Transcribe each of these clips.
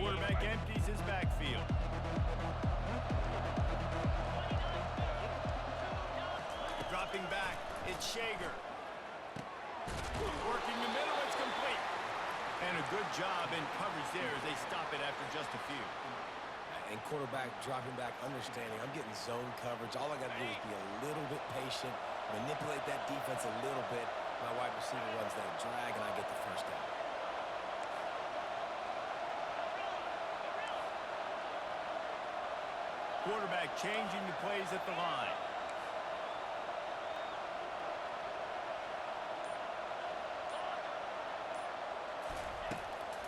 quarterback empties his backfield. Dropping back, it's Shager. Working the middle, it's complete. And a good job in coverage there as they stop it after just a few. And quarterback dropping back, understanding I'm getting zone coverage. All I got to do is be a little bit patient, manipulate that defense a little bit. My wide receiver runs that drag, and I get the first down. Quarterback changing the plays at the line.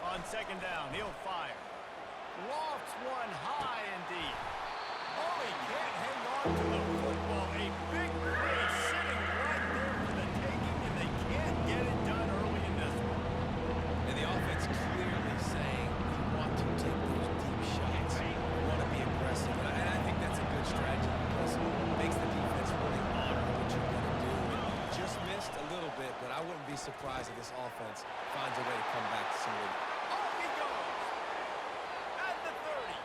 On second down, he'll fire. Lofts one high and deep. Oh, he can't hang on to the football. A big play sitting right there for the taking, and they can't get it done early in this one. And the offense clearly saying we want to take those deep shots. We want to be aggressive. And I think that's a good strategy because it makes the defense really honor what you're going to do. And just missed a little bit, but I wouldn't be surprised if this offense finds a way to come back to some lead. Off he goes. At the 30.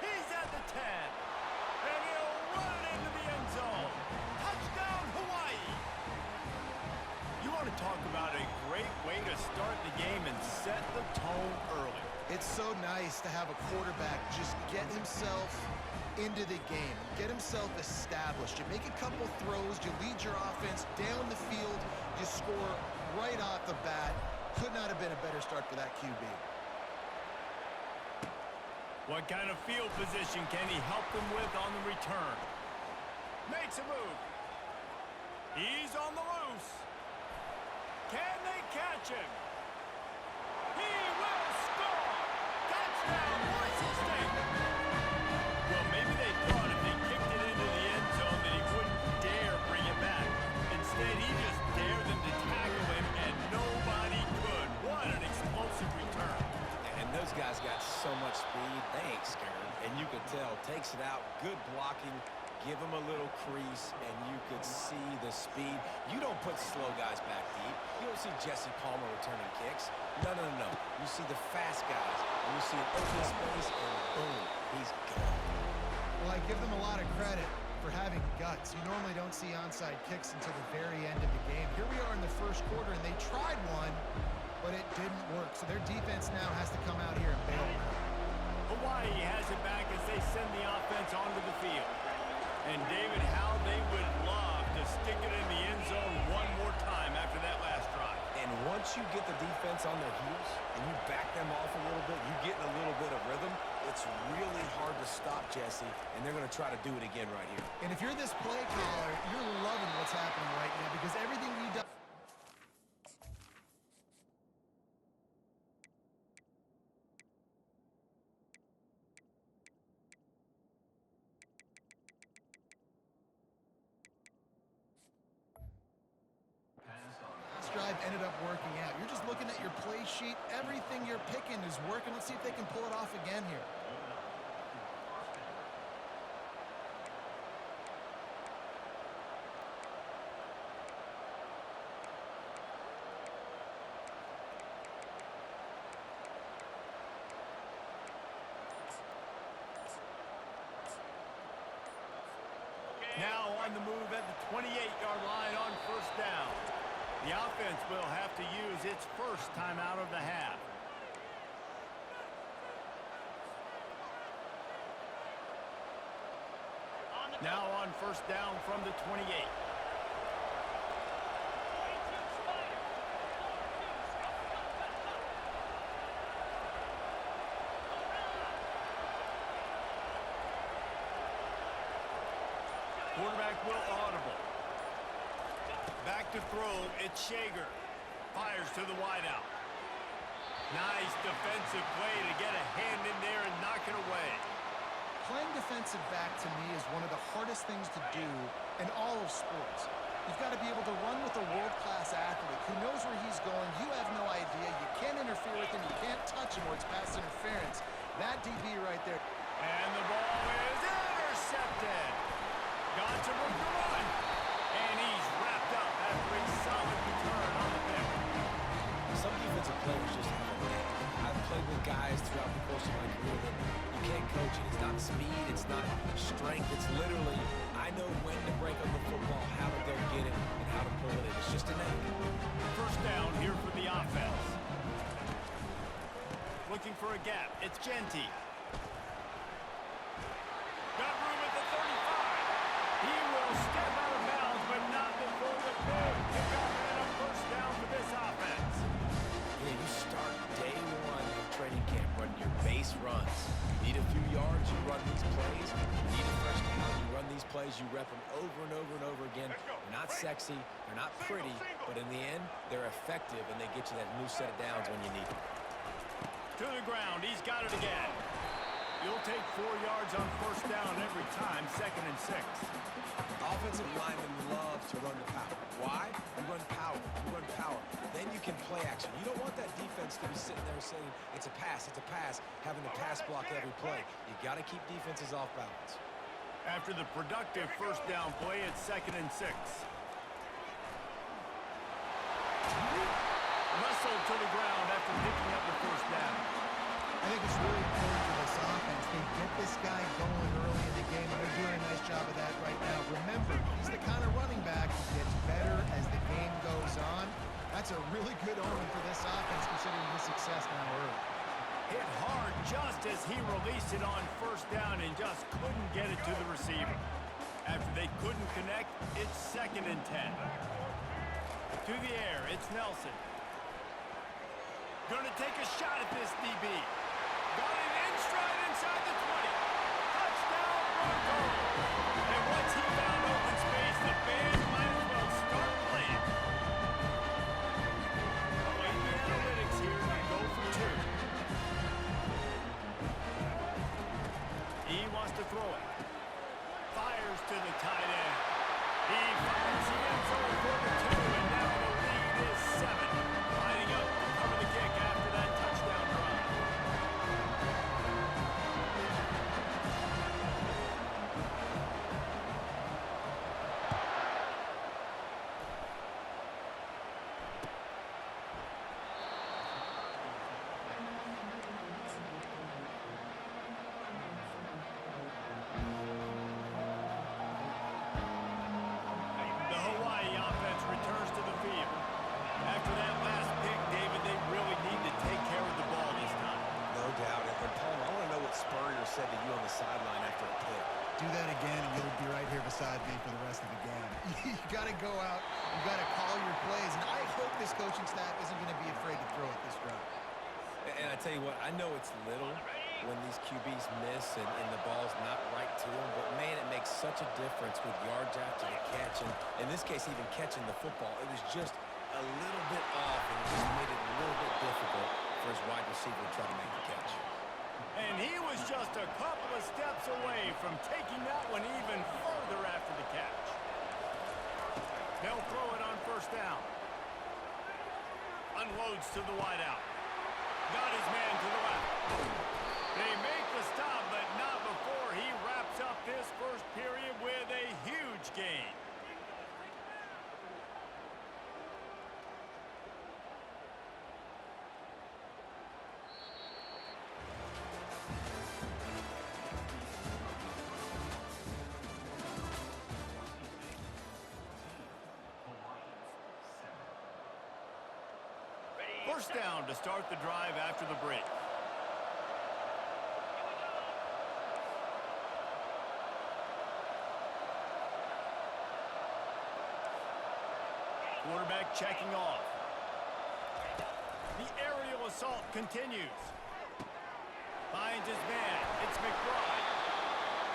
He's at the 10. And he'll run it into the end zone. Touchdown, Hawaii. You want to talk about a great way to start the game and set the tone early. It's so nice to have a quarterback just get himself into the game, get himself established. You make a couple throws, you lead your offense down the field, you score right off the bat. Could not have been a better start for that QB. What kind of field position can he help them with on the return? Makes a move. He's on the loose. Can they catch him? He will score! Touchdown, Boise State! Well, maybe they thought if they kicked it into the end zone that he wouldn't dare bring it back. Instead, he just dared them to tackle him, and nobody could. What an explosive return. And those guys got so much speed, they ain't scared. And you could tell, takes it out, good blocking, give him a little crease, and you could see the speed. You don't put slow guys back deep. You don't see Jesse Palmer returning kicks. No. You see the fast guys, and you see an open space, and boom, he's gone. Well, I give them a lot of credit for having guts. You normally don't see onside kicks until the very end of the game. Here we are in the first quarter, and they tried one, but it didn't work. So their defense now has to come out here and bail them out. Hawaii has it back as they send the offense onto the field. And David, how they would love to stick it in the end zone one more time after that last drive. And once you get the defense on their heels and you back them off a little bit, you get in a little bit of rhythm, it's really hard to stop Jesse, and they're going to try to do it again right here. And if you're this play caller, you're loving what's happening right now because everything he does. Drive ended up working out. You're just looking at your play sheet. Everything you're picking is working. Let's see if they can pull it off again here. Now on the move at the 28-yard line on first down. The offense will have to use its first timeout of the half. Now on first down from the 28. Quarterback will audible. Back to throw, it's Shager. Fires to the wideout. Nice defensive play to get a hand in there and knock it away. Playing defensive back, to me, is one of the hardest things to do in all of sports. You've got to be able to run with a world-class athlete who knows where he's going. You have no idea. You can't interfere with him. You can't touch him or it's pass interference. That DB right there. And the ball is intercepted. Got to room to run. And he's wrapped up after a solid return on the pick. Some defensive players just have a knack. I've played with guys throughout the course of my career that you can't coach it. It's not speed, it's not strength. It's literally, I know when to break up the football, how to go get it, and how to pull it in. It's just a knack. First down here for the offense. Looking for a gap. It's Genty. Got room at the 35. He will step out of bounds, but not before the big pickup and a first down for this offense. Yeah, you start day one of training camp running your base runs. You need a few yards, you run these plays. You need a first down, you run these plays, you rep them over and over and over again. They're not sexy, they're not pretty, but in the end, they're effective, and they get you that new set of downs when you need them. To the ground, he's got it again. You'll take 4 yards on first down every time, 2nd and 6. Offensive linemen love to run the power. Why? You run power. You run power. Then you can play action. You don't want that defense to be sitting there saying, it's a pass, having to pass block every play. You got to keep defenses off balance. After the productive first down play, it's 2nd and 6. Wrestled to the ground after picking up the first down. I think it's really important for this offense. They get this guy going early in the game, and they're doing a nice job of that right now. Remember, he's the kind of running back who gets better as the game goes on. That's a really good omen for this offense, considering his success now early. Hit hard just as he released it on first down and just couldn't get it to the receiver. After they couldn't connect, it's 2nd and 10. To the air, it's Nelson. Going to take a shot at this DB. Got it in stride inside the 20. Touchdown, Broncos. And once he found open space, the band might as well start playing. Away the analytics here to go for 2. He wants to throw it. Fires to the tight end. He finds the end zone for the 2, and now the lead is 7. Lining up to cover the kick after that touchdown drive. The Hawaii offense returns to the field. After that last pick, David, they really need to take care of the ball this time. No doubt. And Paul, I want to know what Spurrier said to you on the sideline after a pick. Do that again, and you'll be right here beside me for the rest of the game. You got to go out. You got to call your plays, and I hope this coaching staff isn't going to be afraid to throw it this route. And I tell you what, I know it's little when these QBs miss and the ball's not right to them, but man, it makes such a difference with yards after the catch, and in this case, even catching the football. It was just a little bit off, and it just made it a little bit difficult for his wide receiver to try to make the catch. And he was just a couple of steps away from taking that one even further after the catch. They'll throw it on first down. Unloads to the wideout. Got his man to the left. They make the stop, but not before he wraps up this first period with a huge gain. First down to start the drive after the break. Quarterback checking off. The aerial assault continues. Finds his man. It's McBride.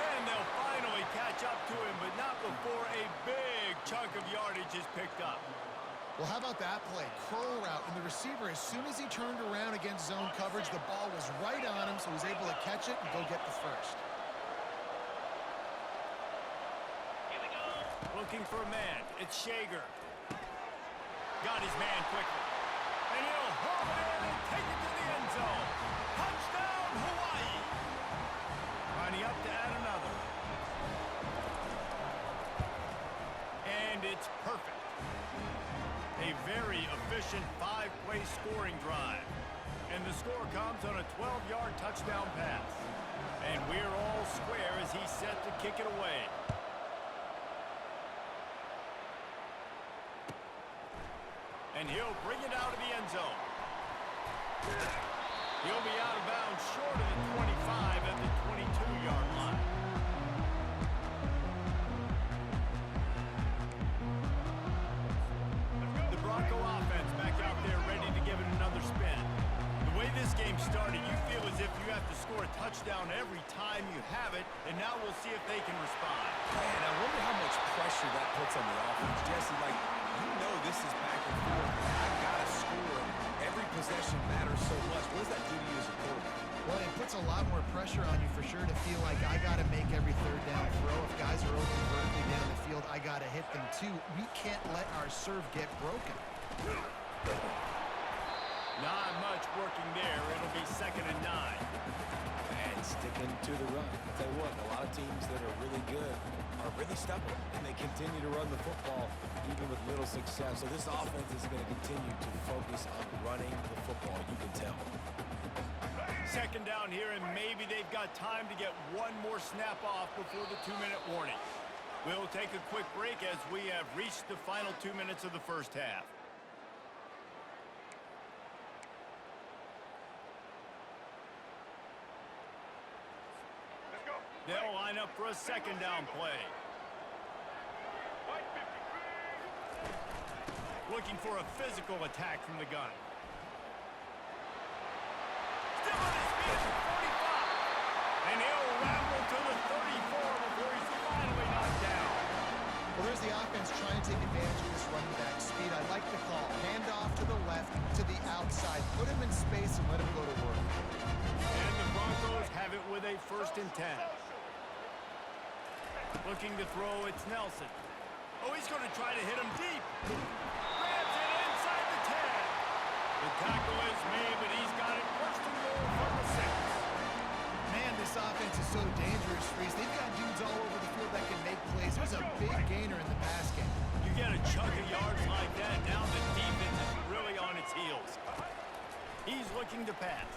And they'll finally catch up to him, but not before a big chunk of yardage is picked up. Well, how about that play? Curl route, and the receiver, as soon as he turned around against zone coverage, the ball was right on him, so he was able to catch it and go get the first. Looking for a man. It's Shager. Got his man quickly. And he'll hurl it in and take it to the end zone. Touchdown, Hawaii. Lining up to add another. And it's perfect. A very efficient 5-play scoring drive. And the score comes on a 12-yard touchdown pass. And we're all square as he's set to kick it away. And he'll bring it out of the end zone. He'll be out of bounds short of the 25 at the 22-yard line. The Bronco offense back out there ready to give it another spin. The way this game started, you feel as if you have to score a touchdown every time you have it, and now we'll see if they can respond. Man, I wonder how much pressure that puts on the offense. Jesse, like, you know this is back and forth. I gotta score. Every possession matters so much. What does that do to you as a quarterback? Well, it puts a lot more pressure on you for sure to feel like I got to make every third down throw. If guys are open vertically down the field, I got to hit them too. We can't let our serve get broken. Not much working there. It'll be 2nd and 9. And sticking to the run. I'll tell you what, a lot of teams that are really good are really stubborn, and they continue to run the football even with little success. So this offense is going to continue to focus on running the football, you can tell. 2nd down here, and maybe they've got time to get one more snap off before the 2-minute warning. We'll take a quick break as we have reached the final 2 minutes of the first half. They'll line up for a 2nd down play. Looking for a physical attack from the gun. Still on his feet at the 45. And he'll ramble to the 34 before he's finally knocked down. Well, there's the offense trying to take advantage of this running back speed. I like the call. Hand off to the left, to the outside. Put him in space and let him go to work. And the Broncos have it with a 1st and 10. Looking to throw, it's Nelson. Oh, he's going to try to hit him deep. Grabs it inside the 10. The tackle is made, but he's got it 1st and goal from the 6. Man, this offense is so dangerous, Reese. They've got dudes all over the field that can make plays. There's a big gainer in the pass game. You get a chunk of yards like that, now the defense is really on its heels. He's looking to pass.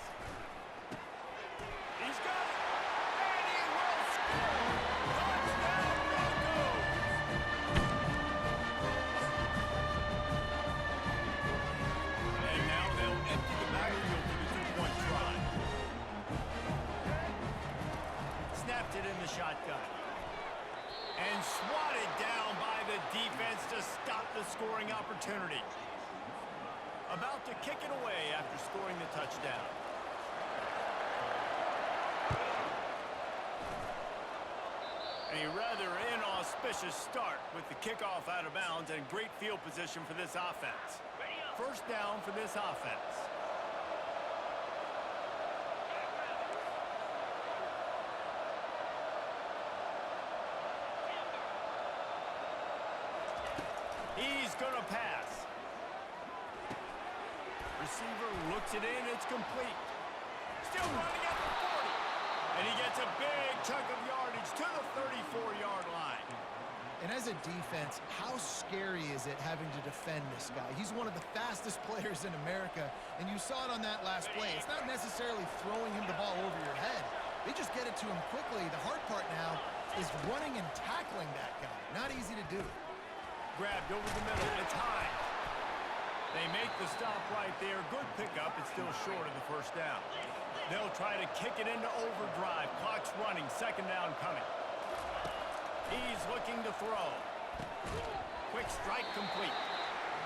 He's got it. And he will score. Touchdown, Broncos. And now they'll empty the backfield for the 2-point try. Snapped it in the shotgun. And swatted down by the defense to stop the scoring opportunity. About to kick it away after scoring the touchdown. A rather inauspicious start with the kickoff out of bounds and great field position for this offense. 1st down for this offense. He's gonna pass. Receiver looks it in, it's complete. Still running at the 40. And he gets a big chunk of yardage to the 34-yard line. And as a defense, how scary is it having to defend this guy? He's one of the fastest players in America, and you saw it on that last play. It's not necessarily throwing him the ball over your head. They just get it to him quickly. The hard part now is running and tackling that guy. Not easy to do. Grabbed over the middle. It's high. They make the stop right there. Good pickup. It's still short of the 1st down. They'll try to kick it into overdrive. Clock's running. 2nd down coming. He's looking to throw. Quick strike complete.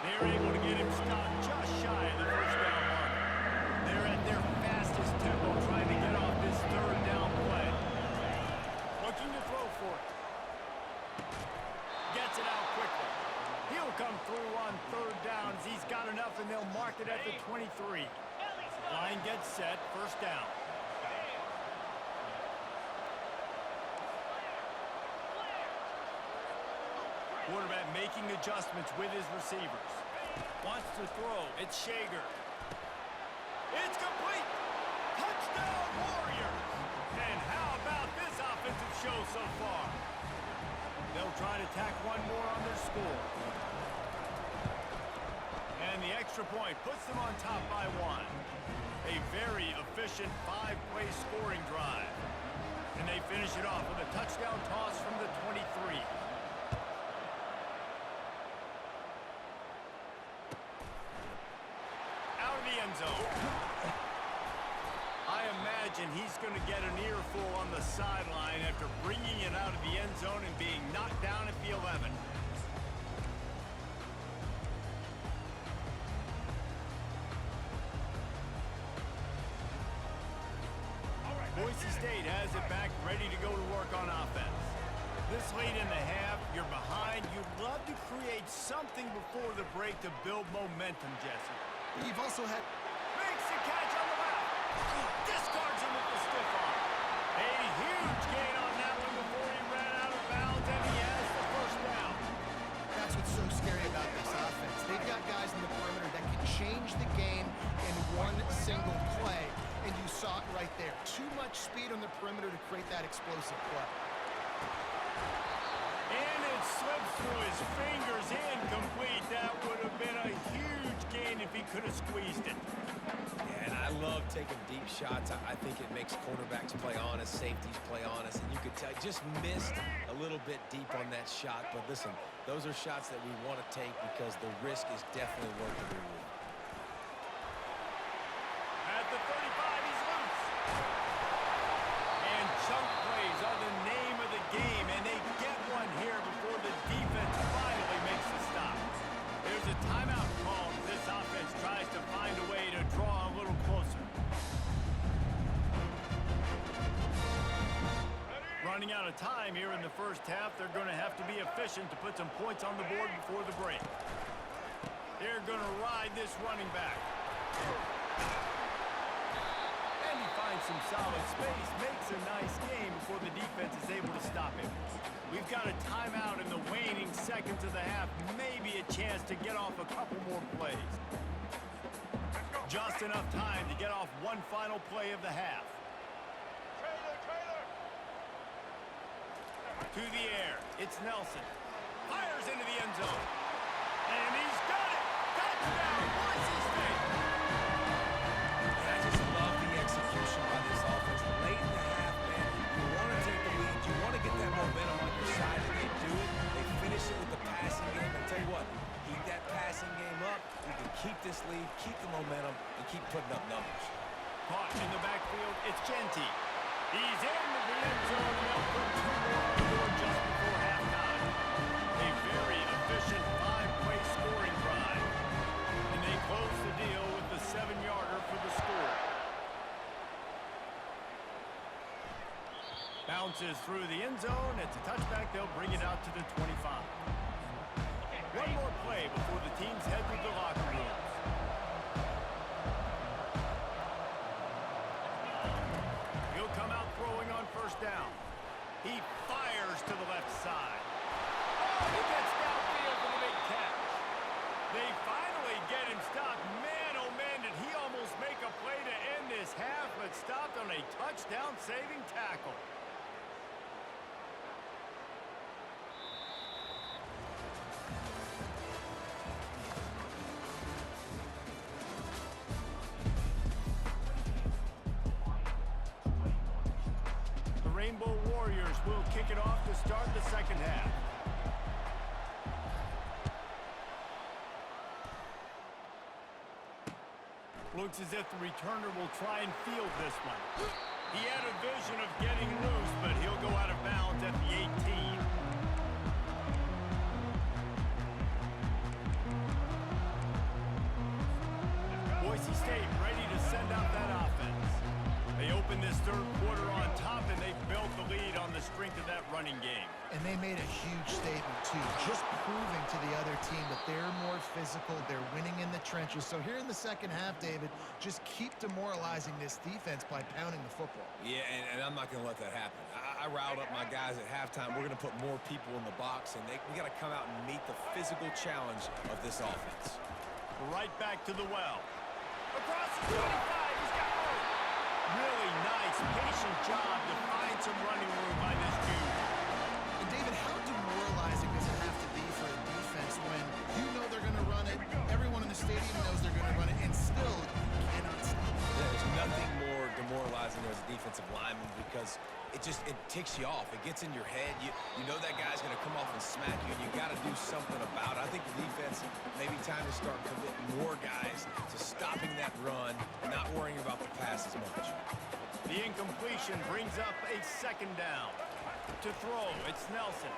They're able to get him stopped just shy of the 1st down mark. They're at their fastest tempo trying to get off this 3rd down play. Looking to throw for it. Gets it out quickly. He'll come through on 3rd downs. He's got enough, and they'll mark it at the 23. Line gets set. 1st down. Quarterback making adjustments with his receivers. Wants to throw. It's Shager. It's complete. Touchdown, Warriors. And how about this offensive show so far? They'll try to tack one more on their score. And the extra point puts them on top by 1. A very efficient 5-play scoring drive. And they finish it off with a touchdown toss from the 23. Out of the end zone. I imagine he's going to get an earful on the sideline after bringing it out of the end zone and being knocked down at the 11. Boise State has it back, ready to go to work on offense. This late in the half, you're behind. You'd love to create something before the break to build momentum, Jesse. You've also had... Makes the catch on the left. Discards him with the stiff arm. A huge gain on that one before he ran out of bounds, and he has the first down. That's what's so scary about this offense. They've got guys in the perimeter that can change the game in one single play. And you saw it right there. Too much speed on the perimeter to create that explosive play. And it slips through his fingers, incomplete. That would have been a huge gain if he could have squeezed it. Yeah, and I love taking deep shots. I think it makes cornerbacks play honest, safeties play honest, and you could tell just missed a little bit deep on that shot. But listen, those are shots that we want to take because the risk is definitely worth the reward. At the 35, he's loose. And chunk plays are the name of the game, and they get one here before the defense finally makes the stop. There's a timeout call as this offense tries to find a way to draw a little closer. Running out of time here in the first half, they're going to have to be efficient to put some points on the board before the break. They're going to ride this running back. And he finds some solid space, makes a nice game before the defense is able to stop him. We've got a timeout in the waning seconds of the half, maybe a chance to get off a couple more plays. Just enough time to get off one final play of the half. To the air, it's Nelson. Fires into the end zone. And he's got it! Touchdown, Boise State! I just love the execution by this offense. Late in the half, man, you want to take the lead. You want to get that momentum on your side, and they do it. They finish it with the passing game. And tell you what, keep that passing game up. You can keep this lead, keep the momentum, and keep putting up numbers. Caught in the backfield, it's Genty. He's in the end zone, and they'll put 2 more on the board just before halftime. A very efficient 5-play scoring drive. And they close the deal with the 7-yarder for the score. Bounces through the end zone. It's a touchback. They'll bring it out to the 25. One more play before the teams head to the locker rooms. He'll come out throwing on first down. He fires to the left side. Oh, he gets downfield for the big catch. They finally get him stopped. Man, oh man, did he almost make a play to end this half, but stopped on a touchdown-saving tackle. Rainbow Warriors will kick it off to start the second half. Looks as if the returner will try and field this one. He had a vision of getting loose, but he'll go out of bounds at the 18. Boise State ready to send out that offense. They open this third quarter on top, and they built the lead on the strength of that running game. And they made a huge statement, too, just proving to the other team that they're more physical, they're winning in the trenches. So here in the second half, David, just keep demoralizing this defense by pounding the football. Yeah, and I'm not going to let that happen. I riled up my guys at halftime. We're going to put more people in the box, and we got to come out and meet the physical challenge of this offense. Right back to the well. Across the 25, he's got room. Really nice, patient job to find some running room by this dude. And David, how demoralizing does it have to be for a defense when you know they're going to run it, everyone in the stadium timing because it ticks you off. It gets in your head. You know that guy's going to come off and smack you, and you got to do something about it. I think the defense, maybe time to start committing more guys to stopping that run, not worrying about the pass as much. The incompletion brings up a second down. To throw, it's Nelson.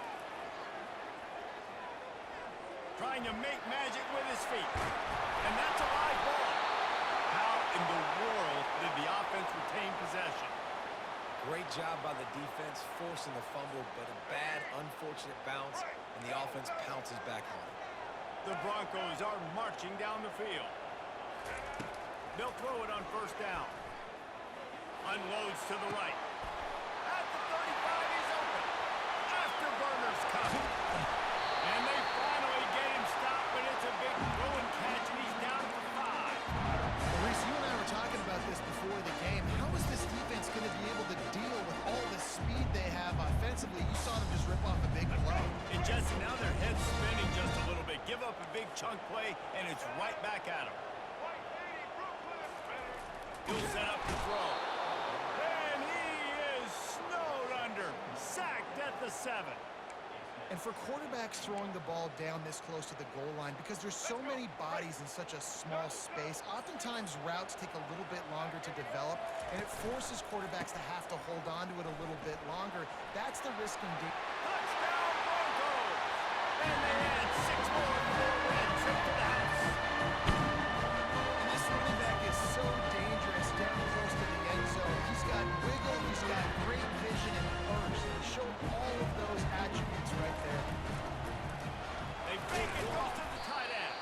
Trying to make magic with his feet. And that's a live ball. How in the world did the offense retain possession? Great job by the defense, forcing the fumble, but a bad, unfortunate bounce, and the offense pounces back on it. The Broncos are marching down the field. They'll throw it on first down. Unloads to the right. At the 35, he's open. Afterburners coming. And they finally get him stopped, but it's a big throw and catch, and he's down for 5. Reese, you and I were talking about this before the game. How is this defense going to be able to deal with all the speed they have offensively? You saw them just rip off a big play. And Jesse, now their head's spinning just a little bit. Give up a big chunk play, and it's right back at him. He'll set up to throw. And he is snowed under. Sacked at the 7. And for quarterbacks throwing the ball down this close to the goal line, because there's so many bodies in such a small space, oftentimes routes take a little bit longer to develop, and it forces quarterbacks to have to hold on to it a little bit longer. That's the risk in deep. Touchdown Broncos! And they add 6 more and trip to the house. And this running back is so dangerous down close to the end zone. He's got wiggle, he's got great vision and burst. He showed all of those attributes right there. They fake it, goes to the tight end.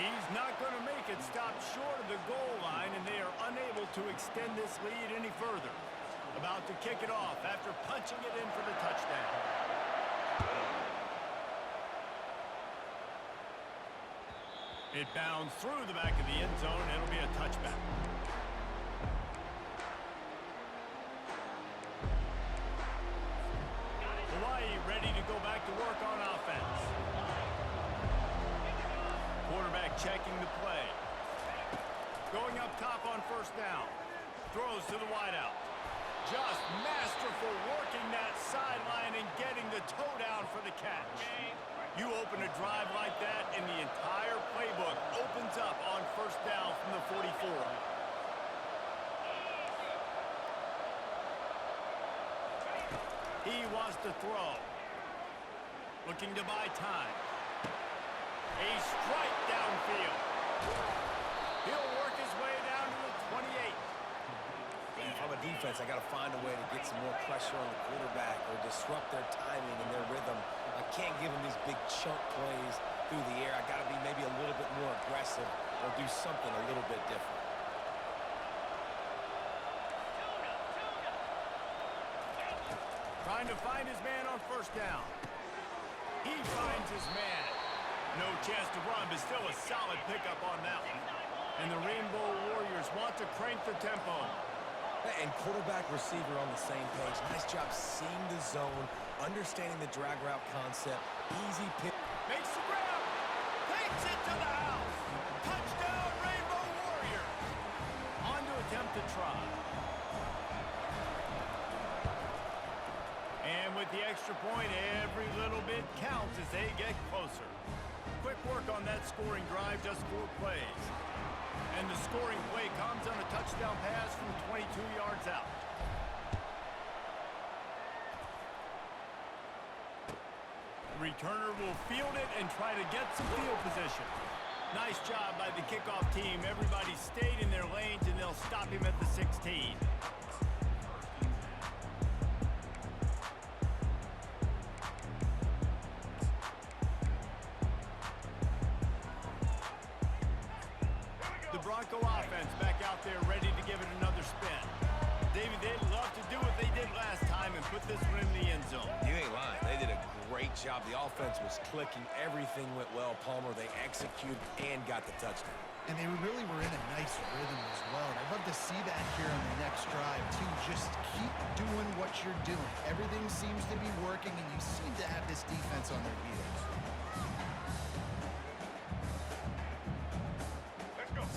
He's not going to make it, stop short of the goal line, and they are unable to extend this lead any further. About to kick it off after punching it in for the touchdown. It bounds through the back of the end zone, and it'll be a touchback. Hawaii ready to go back to work on offense. Quarterback checking the play. Going up top on first down. Throws to the wideout. Just masterful working that sideline and getting the toe down for the catch. You open a drive like that, and the entire playbook opens up on first down from the 44. He wants to throw. Looking to buy time. A strike downfield. He'll work his way down to the 28. And if I'm a defense, I got to find a way to get some more pressure on the quarterback or disrupt their timing and their rhythm. I can't give them these big chunk plays through the air. I got to be maybe a little bit more aggressive or do something a little bit different. Trying to find his man on first down. He finds his man. No chance to run, but still a solid pickup on that one. And the Rainbow Warriors want to crank the tempo. And quarterback receiver on the same page. Nice job seeing the zone, understanding the drag route concept. Easy pick. Makes the grab. Takes it to the house. Touchdown, Rainbow Warriors. On to attempt to try. And with the extra point, every little bit counts as they get closer. Quick work on that scoring drive, just 4 plays. And the scoring play comes on a touchdown pass from 22 yards out. The returner will field it and try to get some field position. Nice job by the kickoff team. Everybody stayed in their lanes, and they'll stop him at the 16. Bronco offense back out there ready to give it another spin. David, they'd love to do what they did last time and put this one in the end zone. You ain't lying. They did a great job. The offense was clicking. Everything went well, Palmer. They executed and got the touchdown. And they really were in a nice rhythm as well. And I'd love to see that here on the next drive, too. Just keep doing what you're doing. Everything seems to be working, and you seem to have this defense on their heels.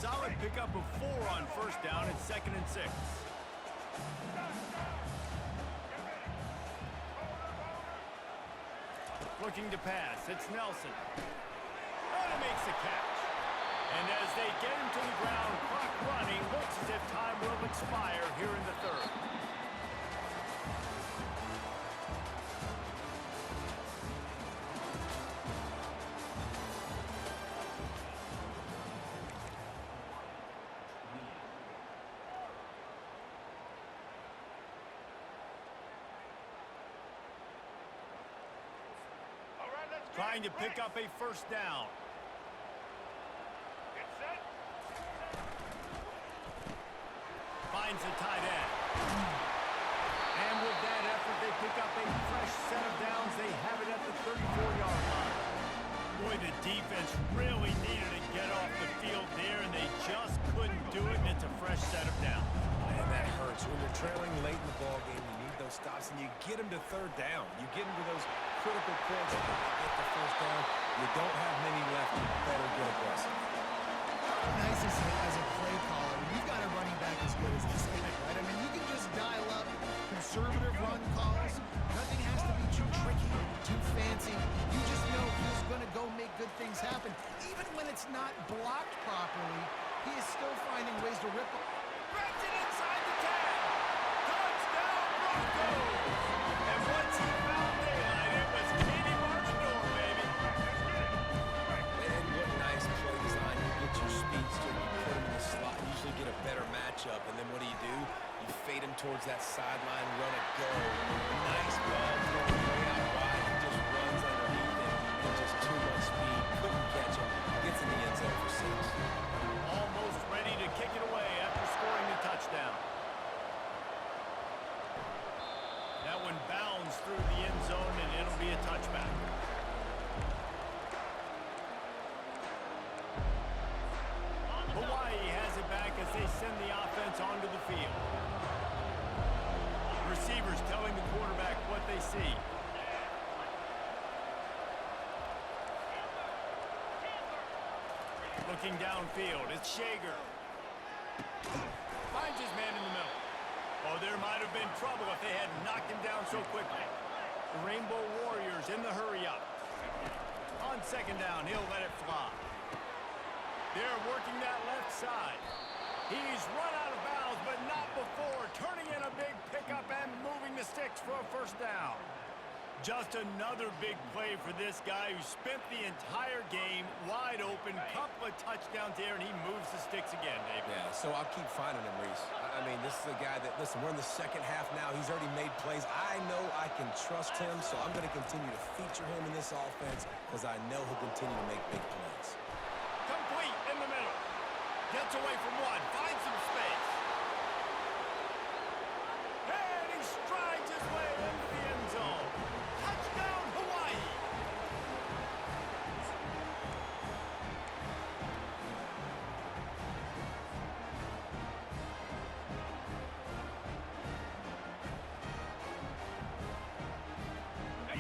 Solid pickup of 4 on first down and 2nd and 6. Looking to pass. It's Nelson. And he makes the catch. And as they get him to the ground, clock running, looks as if time will expire here in the third. Trying to pick up a first down. Finds the tight end. And with that effort, they pick up a fresh set of downs. They have it at the 34-yard line. Boy, the defense really needed to get off the field there, and they just couldn't do it, and it's a fresh set of downs. Man, that hurts. When you're trailing late in the ball game, you need those stops, and you get them to third down. You get them to those critical points, and you get the first down. You don't have many left. You better get aggressive. Nice as a play caller. You've got a running back as good as this guy, right? I mean, you can just dial up conservative run calls. Nothing has to be too tricky, too fancy. You just know he's going to go make good things happen. Even when it's not blocked properly, he is still finding ways to rip. Wrapped it inside the 10. Touchdown, Broncos! And once he found daylight, it was Katie bar the door, baby. And what nice play design. You get your speedster, you put him in the slot, usually get a better matchup, and then what do? You fade him towards that sideline, run a go. Nice ball, thrown way out wide. He just runs underneath it, and just too much speed. Couldn't catch him. Gets in the end zone for 6. Almost ready to kick it away after scoring the touchdown. That one bounds through the end zone, and it'll be a touchback. Hawaii has it back as they send the offense onto the field. Receivers telling the quarterback what they see. Looking downfield, it's Shager. Finds his man in the middle. Oh, there might have been trouble if they had knocked him down so quickly. The Rainbow Warriors in the hurry-up. On second down, he'll let it fly. They're working that left side. He's run out of bounds, but not before turning in a big pickup and moving the sticks for a first down. Just another big play for this guy who spent the entire game wide open. Couple of touchdowns there, and he moves the sticks again, David. Yeah, so I'll keep finding him, Reese. I mean, this is a guy that, listen, we're in the second half now. He's already made plays. I know I can trust him, so I'm going to continue to feature him in this offense because I know he'll continue to make big plays. Complete in the middle. Gets away from one. Finds some space. And he strides his way into the end zone. Touchdown, Hawaii.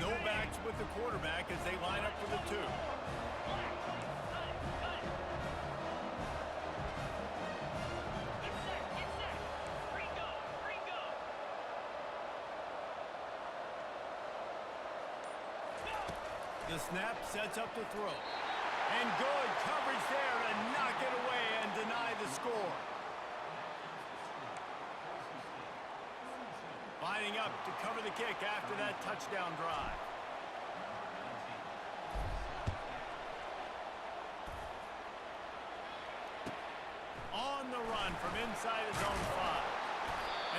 No backs with the quarterback as they line up for the 2. The snap sets up the throw. And good coverage there to knock it away and deny the score. Lining up to cover the kick after that touchdown drive. On the run from inside his own 5.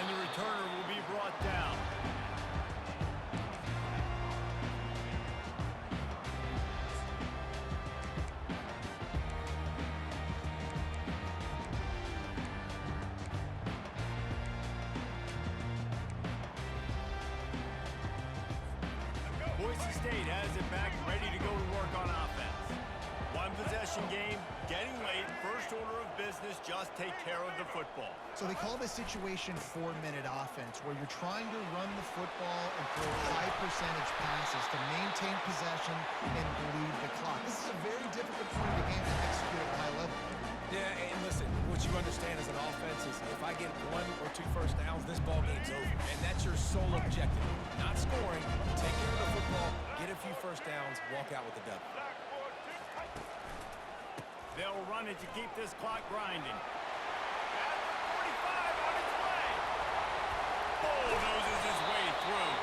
And the returner will be brought down. Boise State has it back, ready to go to work on offense. One possession game, getting late, first order of business, just take care of the football. So they call this situation 4-minute offense, where you're trying to run the football and throw high percentage passes to maintain possession and bleed the clock. This is a very difficult point of the game to execute at a high level. Yeah, and listen, what you understand as an offense is if I get 1 or 2 first downs, this ball game's over. And that's your sole objective. Not scoring, take care of the football, get it their few first downs, walk out with the W. They'll run it to keep this clock grinding. At the 45 on its way. Bulldozes his way through.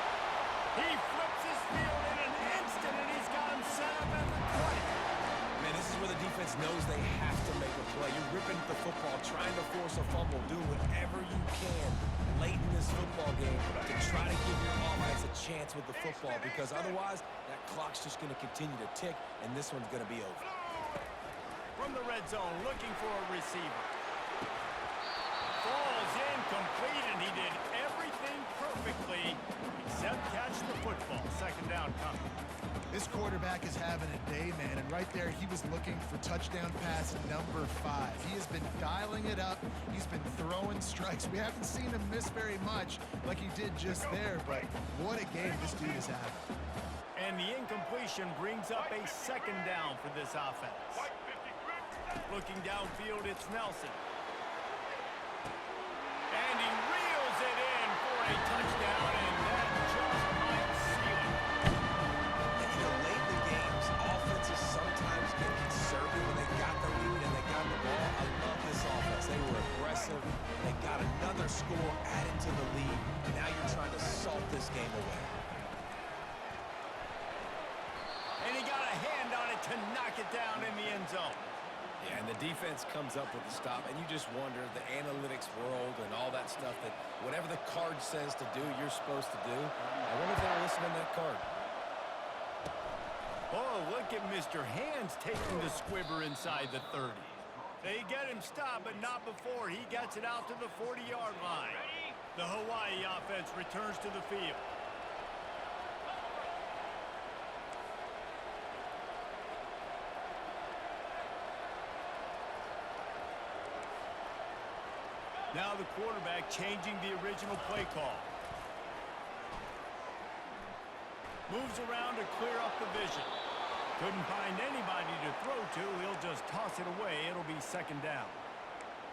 He flips his field in an instant, and he's got him set up at the 20. Man, this is where the defense knows they have to make a play. You're ripping the football, trying to force a fumble, do whatever you can late in this football game to try to give your offense a chance with the football, because otherwise that clock's just going to continue to tick, and this one's going to be over. From the red zone, looking for a receiver. Falls incomplete, and he did everything perfectly except catch the football. Second down coming. This quarterback is having a day, man, and right there he was looking for touchdown pass number 5. He has been dialing it up. He's been throwing strikes. We haven't seen him miss very much like he did just there, but what a game this dude is having. And the incompletion brings up a second down for this offense. Looking downfield, it's Nelson. And he reels it in for a touchdown, and that just might seal it. And you know, late in the games, offenses sometimes get conservative when they got the lead and they got the ball. I love this offense. They were aggressive. They got another score added to the lead. Now you're trying to salt this game away. And he got a hand on it to knock it down in the end zone. Yeah, and the defense comes up with the stop, and you just wonder, the analytics world and all that stuff, that whatever the card says to do, you're supposed to do. I wonder if they're listening to that card. Oh, look at Mr. Hands taking the squibber inside the 30. They get him stopped, but not before he gets it out to the 40-yard line. The Hawaii offense returns to the field. Now the quarterback changing the original play call. Moves around to clear up the vision. Couldn't find anybody to throw to. He'll just toss it away. It'll be second down.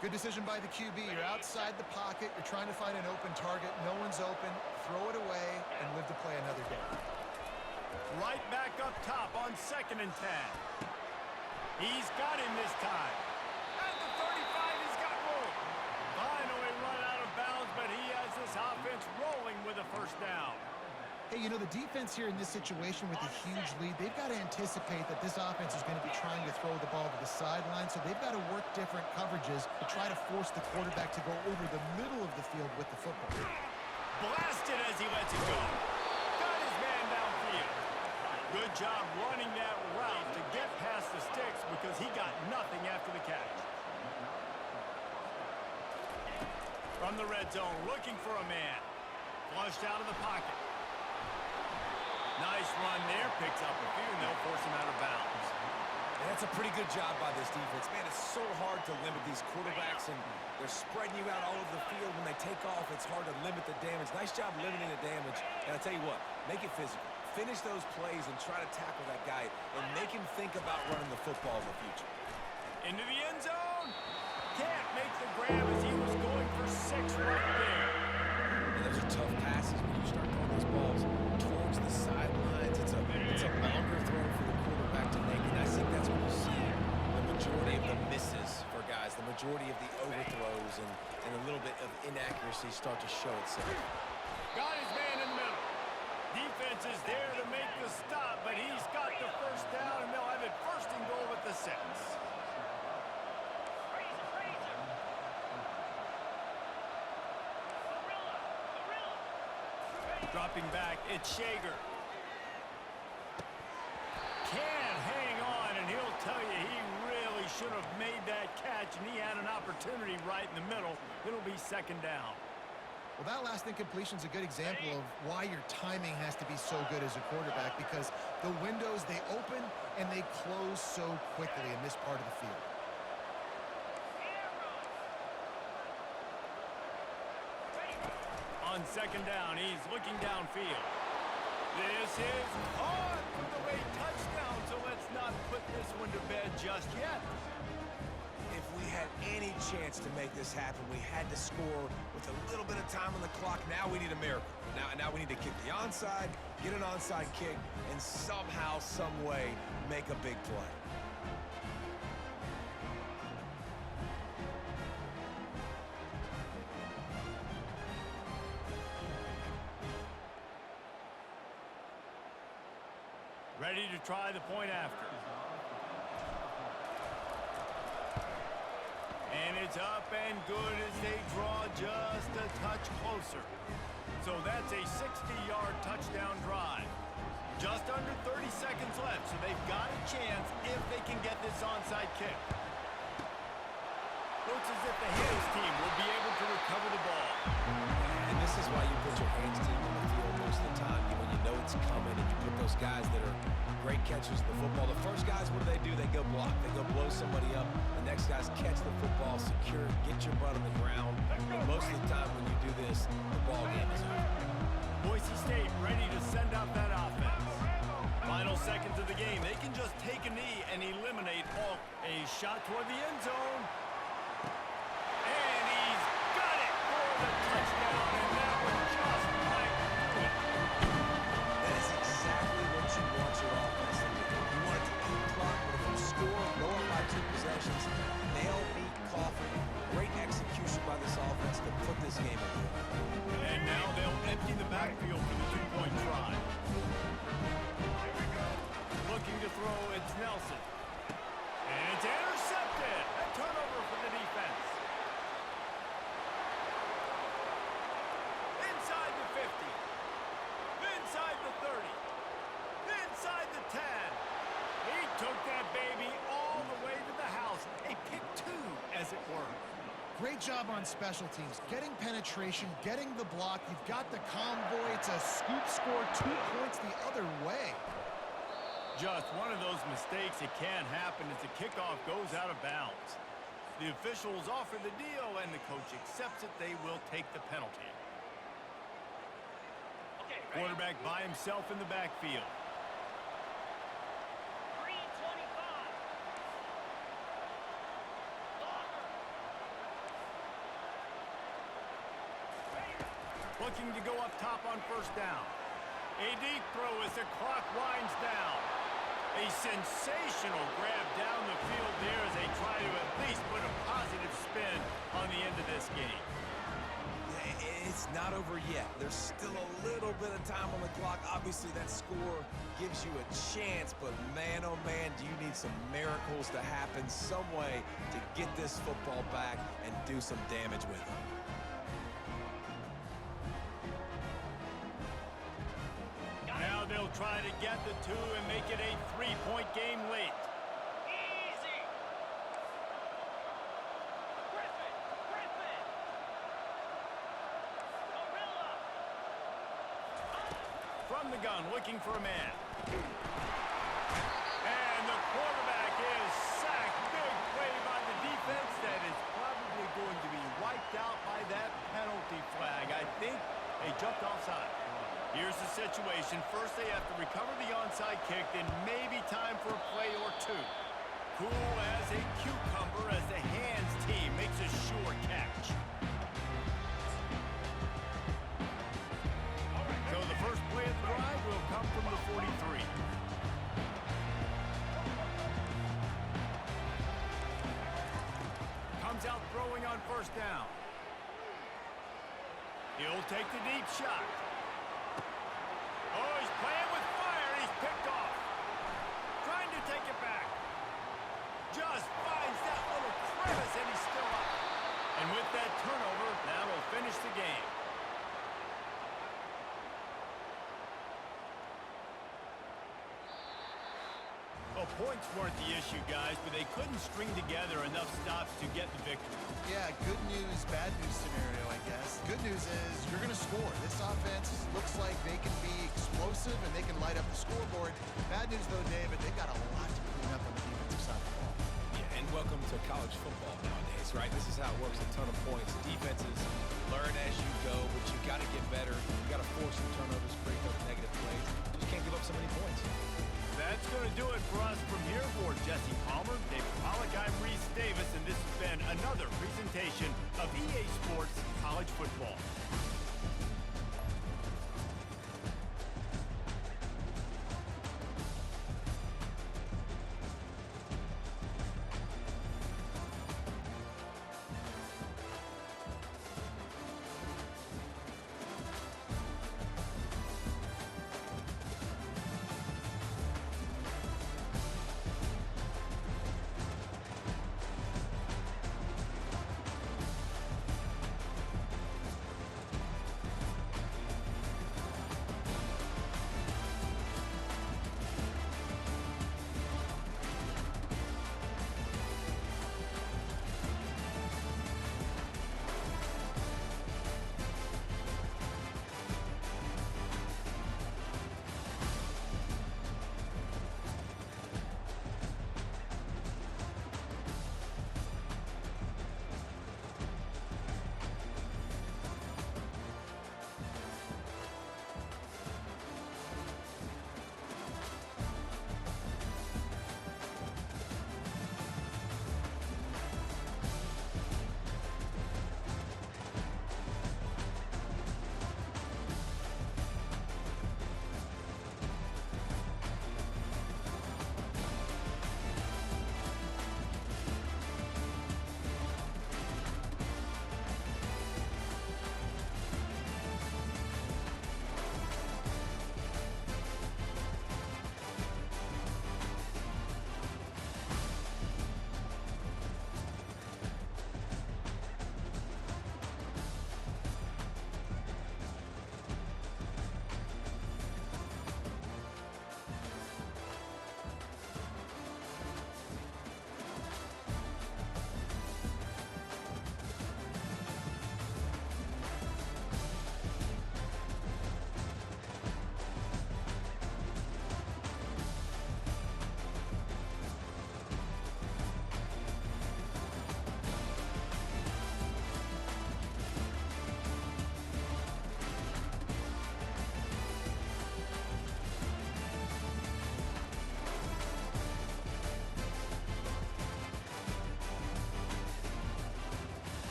Good decision by the QB. You're outside the pocket. You're trying to find an open target. No one's open. Throw it away and live to play another day. Right back up top on 2nd and 10. He's got him this time. At the 35, he's got room. Finally run out of bounds, but he has this offense rolling with a first down. Hey, you know, the defense here in this situation with a huge lead, they've got to anticipate that this offense is going to be trying to throw the ball to the sideline, so they've got to work different coverages to try to force the quarterback to go over the middle of the field with the football. Blasted as he lets it go. Got his man downfield. Good job running that route to get past the sticks because he got nothing after the catch. From the red zone, looking for a man. Flushed out of the pocket. Nice run there, picks up a few, and they'll force him out of bounds. And that's a pretty good job by this defense. Man, it's so hard to limit these quarterbacks, and they're spreading you out all over the field. When they take off, it's hard to limit the damage. Nice job limiting the damage. And I tell you what, make it physical. Finish those plays and try to tackle that guy and make him think about running the football in the future. Into the end zone. Can't make the grab as he was going for 6 right there. And those are tough passes when you start throwing those balls towards the sidelines. It's a longer throw for the quarterback to make, and I think that's when you see the majority of the misses for guys, the majority of the overthrows and a little bit of inaccuracy start to show itself. Got his man in the middle. Defense is there to make the stop, but he's got the first down, and they'll have it 1st and goal at the 6. Dropping back, it's Shager. Can't hang on, and he'll tell you he really should have made that catch, and he had an opportunity right in the middle. It'll be 2nd down. Well, that last incompletion is a good example of why your timing has to be so good as a quarterback, because the windows, they open and they close so quickly in this part of the field. On 2nd down, he's looking downfield. This is caught for the late touchdown, so let's not put this one to bed just yet. If we we had any chance to make this happen. We had to score with a little bit of time on the clock. Now we need a miracle. Now we need to kick the onside, get an onside kick, and somehow, some way, make a big play. Ready to try the point after. And it's up and good as they draw just a touch closer. So that's a 60-yard touchdown drive. Just under 30 seconds left, so they've got a chance if they can get this onside kick. Looks as if the hands team will be able to recover the ball. And this is why you put your hands team on the field most of the time. When you know it's coming and you put those guys that are great catchers of the football. The first guys, what do? They go block. They go blow somebody up. The next guys catch the football, secure, get your butt on the ground. And most of the time when you do this, the ball game is over. Boise State ready to send out that offense. Final seconds of the game. They can just take a knee and eliminate all. A shot toward the end zone. And he's got it for the touchdown. And that one just might do it. That is exactly what you want your offense to do. You want it to keep clock, but if you score, go up by 2 possessions, nail, beat, coffin. Great execution by this offense to put this game away. And now they'll empty the backfield for the 2-point try. Looking to throw, it's Nelson. And it's intercepted. A turnover for the defense. Inside the 50. Inside the 30. Inside the 10. He took that baby all the way to the house. A pick 2, as it were. Great job on special teams. Getting penetration, getting the block. You've got the convoy. It's a scoop score, 2 points the other way. Just one of those mistakes. It can happen as the kickoff goes out of bounds. The officials offer the deal, and the coach accepts it. They will take the penalty. Quarterback by himself in the backfield. Looking to go up top on first down. A deep throw as the clock winds down. A sensational grab down the field there as they try to at least put a positive spin on the end of this game. It's not over yet. There's still a little bit of time on the clock. Obviously, that score gives you a chance, but man, oh man, do you need some miracles to happen some way to get this football back and do some damage with it. Now they'll try to get the 2 and make it a 3-point game late. Easy. Griffin. Gorilla. From the gun, looking for a man. And the quarterback is sacked. Big play by the defense that is probably going to be wiped out by that penalty flag. I think they jumped offside. Here's the situation. First, they have to recover the onside kick, then maybe time for a play or 2. Cool as a cucumber as the hands team makes a sure catch. So the first play of the drive will come from the 43. Comes out throwing on first down. He'll take the deep shot. Oh, he's playing with fire. He's picked off. Trying to take it back. Just finds that little crevice, and he's still up. And with that turnover, that'll finish the game. Well, points weren't the issue, guys, but they couldn't string together enough stops to get the victory. Yeah, good news, bad news scenario, I guess. Good news is you're going to score. This offense looks like they can be explosive and they can light up the scoreboard. Bad news, though, David, they've got a lot to clean up on the defensive side of the ball. Yeah, and welcome to college football nowadays, right? This is how it works, a ton of points. Defenses learn as you go, but you got to get better. You got to force some turnovers, break those negative plays. You just can't give up so many points. That's going to do it for us from here. For Jesse Palmer, David Pollack, I'm Reese Davis, and this has been football.